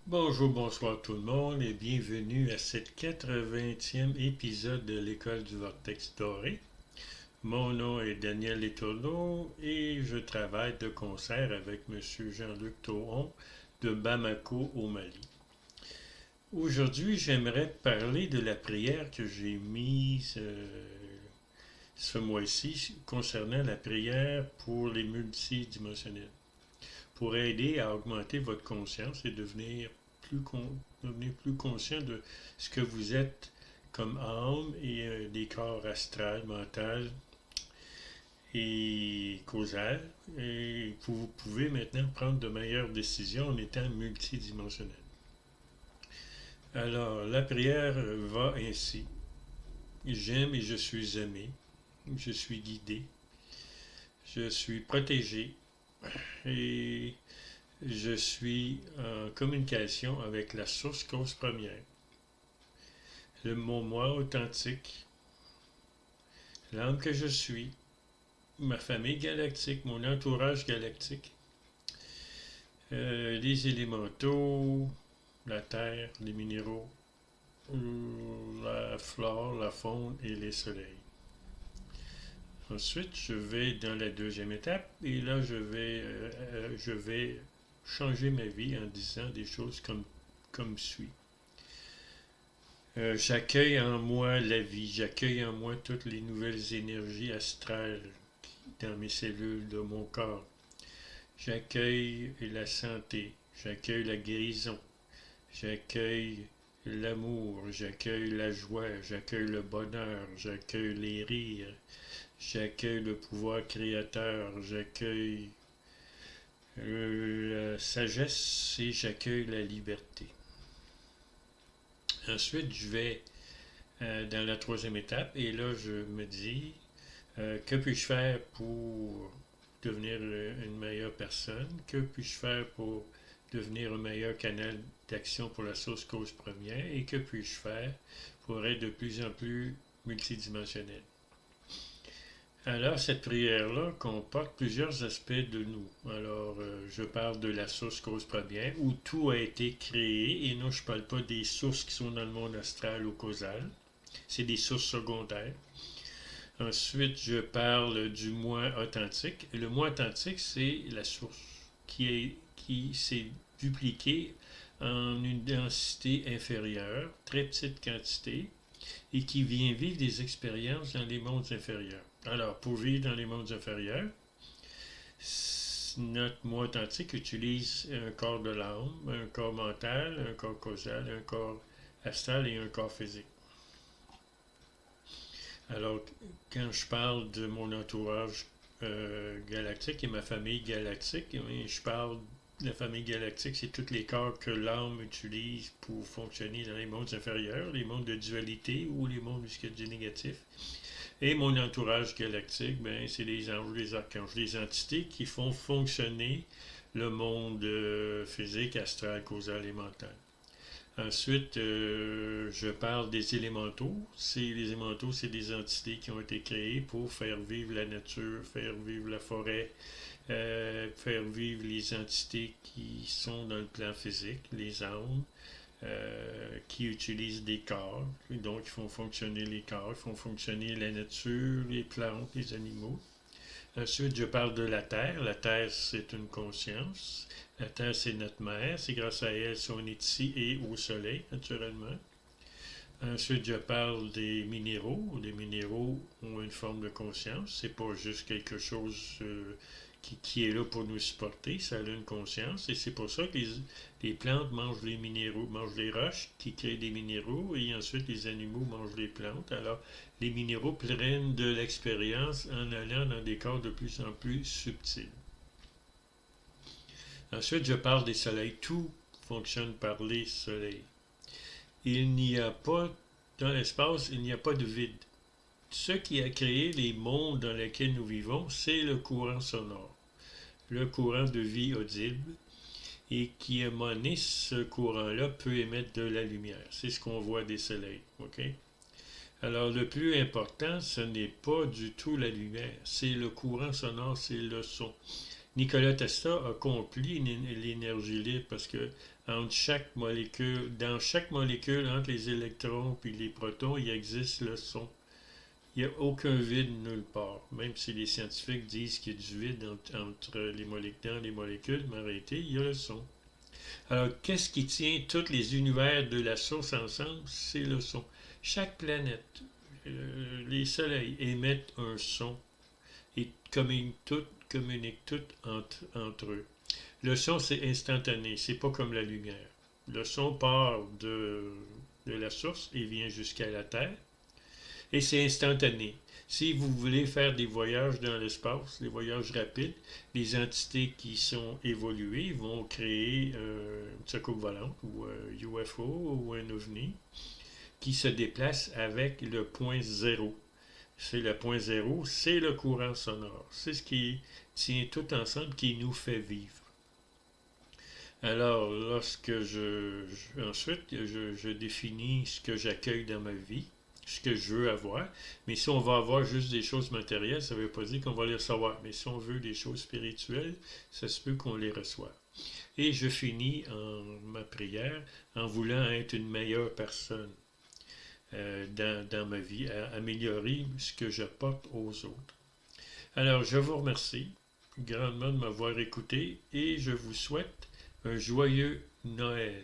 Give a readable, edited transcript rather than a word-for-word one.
Bonjour, bonsoir tout le monde et bienvenue à cette 80e épisode de l'École du Vortex Doré. Mon nom est Daniel Letourneau et je travaille de concert avec M. Jean-Luc Thoron de Bamako au Mali. Aujourd'hui, j'aimerais parler de la prière que j'ai mise ce mois-ci concernant la prière pour les multidimensionnels, pour aider à augmenter votre conscience et devenir plus conscient de ce que vous êtes comme âme et des corps astral, mental et causal. Et vous pouvez maintenant prendre de meilleures décisions en étant multidimensionnel. Alors, la prière va ainsi. J'aime et je suis aimé. Je suis guidé. Je suis protégé. Et je suis en communication avec la source cause première. Mon moi authentique, l'âme que je suis, ma famille galactique, mon entourage galactique, les élémentaux, la terre, les minéraux, la flore, la faune et les soleils. Ensuite, je vais dans la deuxième étape et là, je vais changer ma vie en disant des choses comme suit. J'accueille en moi la vie, j'accueille en moi toutes les nouvelles énergies astrales dans mes cellules de mon corps. J'accueille la santé, j'accueille la guérison, j'accueille l'amour, j'accueille la joie, j'accueille le bonheur, j'accueille les rires, j'accueille le pouvoir créateur, j'accueille la sagesse et j'accueille la liberté. Ensuite, je vais dans la troisième étape et là, je me dis que puis-je faire pour devenir une meilleure personne? Que puis-je faire pour devenir un meilleur canal d'action pour la source cause première? Et que puis-je faire pour être de plus en plus multidimensionnel? Alors, cette prière-là comporte plusieurs aspects de nous. Alors, je parle de la source cause première, où tout a été créé, et non, je ne parle pas des sources qui sont dans le monde astral ou causal. C'est des sources secondaires. Ensuite, je parle du moi authentique. Et le moi authentique, c'est la source qui s'est dupliquée en une densité inférieure, très petite quantité, et qui vient vivre des expériences dans les mondes inférieurs. Alors, pour vivre dans les mondes inférieurs, notre moi authentique utilise un corps de l'âme, un corps mental, un corps causal, un corps astral et un corps physique. Alors, quand je parle de mon entourage galactique et ma famille galactique, je parle de la famille galactique, c'est tous les corps que l'âme utilise pour fonctionner dans les mondes inférieurs, les mondes de dualité ou les mondes où il y a du négatif. Et mon entourage galactique, ben, c'est les anges, les archanges, les entités qui font fonctionner le monde physique, astral, causal et mental. Ensuite, je parle des élémentaux. Les élémentaux, c'est des entités qui ont été créées pour faire vivre la nature, faire vivre la forêt, faire vivre les entités qui sont dans le plan physique, les âmes, qui utilisent des corps, donc ils font fonctionner les corps, ils font fonctionner la nature, les plantes, les animaux. Ensuite, je parle de la Terre. La Terre, c'est une conscience. La Terre, c'est notre mère. C'est grâce à elle qu'on est ici et au Soleil, naturellement. Ensuite, je parle des minéraux. Les minéraux ont une forme de conscience. C'est pas juste quelque chose qui est là pour nous supporter. Ça a une conscience. Et c'est pour ça que les plantes mangent les minéraux, mangent les roches qui créent des minéraux. Et ensuite, les animaux mangent les plantes. Alors, les minéraux prennent de l'expérience en allant dans des corps de plus en plus subtils. Ensuite, je parle des soleils. Tout fonctionne par les soleils. Il n'y a pas, dans l'espace, il n'y a pas de vide. Ce qui a créé les mondes dans lesquels nous vivons, c'est le courant sonore, le courant de vie audible, et qui, à un moment donné, ce courant-là peut émettre de la lumière. C'est ce qu'on voit des soleils. OK? Alors, le plus important, ce n'est pas du tout la lumière, c'est le courant sonore, c'est le son. Nikola Tesla a accompli l'énergie libre parce que entre chaque molécule, dans chaque molécule, entre les électrons et les protons, il existe le son. Il n'y a aucun vide nulle part. Même si les scientifiques disent qu'il y a du vide entre les molécules, mais arrêtez, il y a le son. Alors, qu'est-ce qui tient tous les univers de la source ensemble? C'est le son. Chaque planète, les soleils émettent un son et communiquent toutes entre eux. Le son, c'est instantané, c'est pas comme la lumière. Le son part de la source et vient jusqu'à la Terre et c'est instantané. Si vous voulez faire des voyages dans l'espace, des voyages rapides, les entités qui sont évoluées vont créer une soucoupe volante ou un UFO ou un OVNI qui se déplace avec le point zéro. C'est le point zéro, c'est le courant sonore. C'est ce qui tient tout ensemble, qui nous fait vivre. Alors, ensuite, je définis ce que j'accueille dans ma vie, ce que je veux avoir. Mais si on va avoir juste des choses matérielles, ça ne veut pas dire qu'on va les recevoir. Mais si on veut des choses spirituelles, ça se peut qu'on les reçoive. Et je finis ma prière en voulant être une meilleure personne dans ma vie, à améliorer ce que j'apporte aux autres. Alors, je vous remercie grandement de m'avoir écouté et je vous souhaite un joyeux Noël.